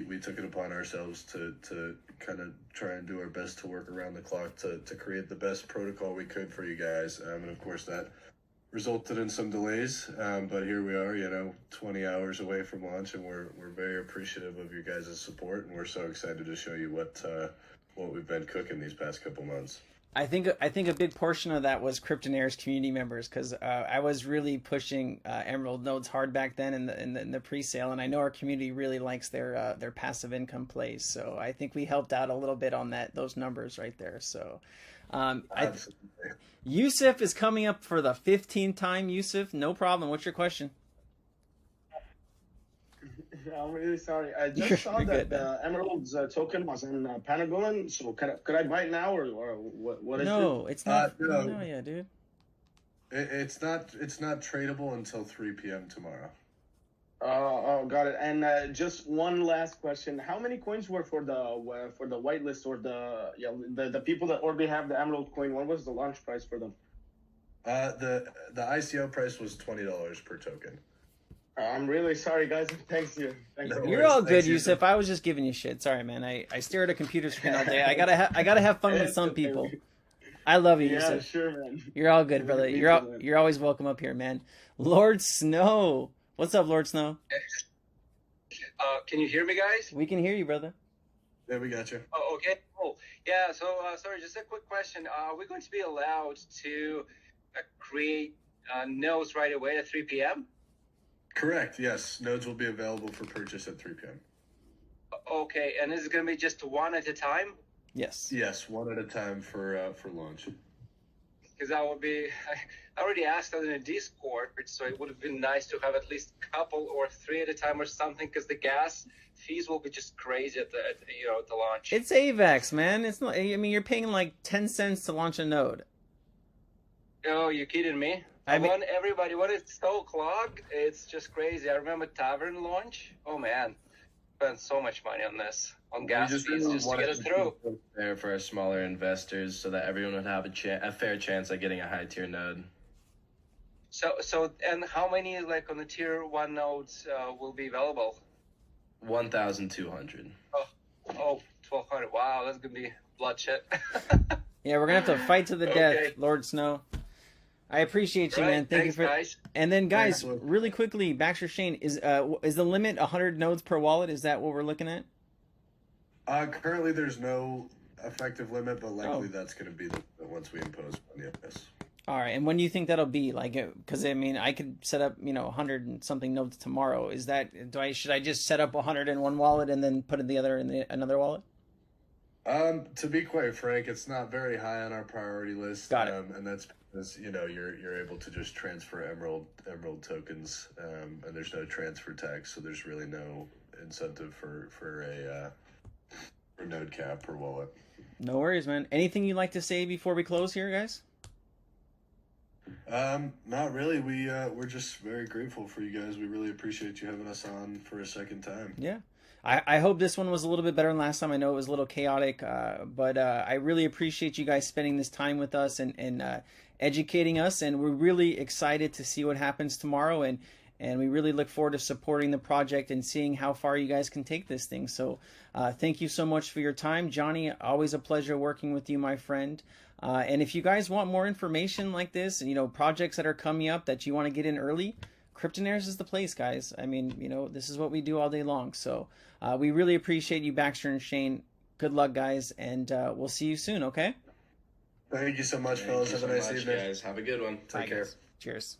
we took it upon ourselves to kind of try and do our best to work around the clock to create the best protocol we could for you guys, and of course that resulted in some delays, but here we are, 20 hours away from launch, and we're very appreciative of your guys' support, and we're so excited to show you what we've been cooking these past couple months. I think a big portion of that was Cryptonairz community members, because I was really pushing Emerald nodes hard back then in the pre-sale, and I know our community really likes their passive income plays. So I think we helped out a little bit on those numbers right there. So Yusuf is coming up for the 15th time. Yusuf, no problem. What's your question? I'm really sorry. I just saw that the Emerald's token was in Pentagon. So could I buy it now, or what is it? No, it's not. No, yeah, dude. It's not tradable until 3 p.m. tomorrow. Oh, got it. And just one last question: how many coins were for the whitelist, or the people that already have the Emerald coin? What was the launch price for them? The ICO price was $20 per token. I'm really sorry, guys. Thanks you. You're all good, Yusuf. I was just giving you shit. Sorry, man. I stare at a computer screen all day. I gotta have fun with some people. I love you, Yeah, Yusuf. sure, man. You're all good, brother. Me You're too, man. you're always welcome up here, man. Lord Snow, what's up, Lord Snow? Can you hear me, guys? We can hear you, brother. Yeah, we got you. Oh, okay. Cool. Yeah. So, sorry, just a quick question. Are we going to be allowed to create nodes right away at 3 p.m.? Correct. Yes, nodes will be available for purchase at 3 p.m. Okay. And is it going to be just one at a time? Yes. Yes, one at a time for launch. Because that would be. I already asked that in a Discord, so it would have been nice to have at least a couple or 3 at a time or something. Because the gas fees will be just crazy at the launch. It's AVAX, man. It's not. I mean, you're paying like 10 cents to launch a node. Oh, you kidding me? When it's so clogged, it's just crazy. I remember Tavern launch. Oh man, spent so much money on this, on gas fees, just to get us through. Fair for our smaller investors, so that everyone would have a fair chance at getting a high tier node. So, and how many like on the tier 1 nodes will be available? 1,200. Oh, 1,200. Wow, that's gonna be bloodshed. Yeah, we're gonna have to fight to the death, Lord Snow. I appreciate you, man. Thank you for. Guys. And then, guys, really quickly, Baxter Shane, is the limit 100 nodes per wallet? Is that what we're looking at? Currently, there's no effective limit, but likely that's going to be the once we impose one. Yes. All right, and when do you think that'll be? Like, because I mean, I could set up 100 and something nodes tomorrow. Is that should I just set up 100 in one wallet and then put the other in another wallet? To be quite frank, it's not very high on our priority list. Got it. And that's because you're able to just transfer emerald tokens, and there's no transfer tax, so there's really no incentive for a node cap per wallet. No worries, man. Anything you'd like to say before we close here, guys? Not really. We're just very grateful for you guys. We really appreciate you having us on for a second time. Yeah. I hope this one was a little bit better than last time. I know it was a little chaotic, but I really appreciate you guys spending this time with us and educating us. And we're really excited to see what happens tomorrow. And we really look forward to supporting the project and seeing how far you guys can take this thing. So thank you so much for your time. Johnny, always a pleasure working with you, my friend. And if you guys want more information like this, and projects that are coming up that you want to get in early, Cryptonairz is the place, guys. I mean, this is what we do all day long. So we really appreciate you, Baxter and Shane. Good luck, guys, and we'll see you soon, okay? Thank you so much, fellas. Have a nice evening. Guys. Have a good one. Take care. Cheers.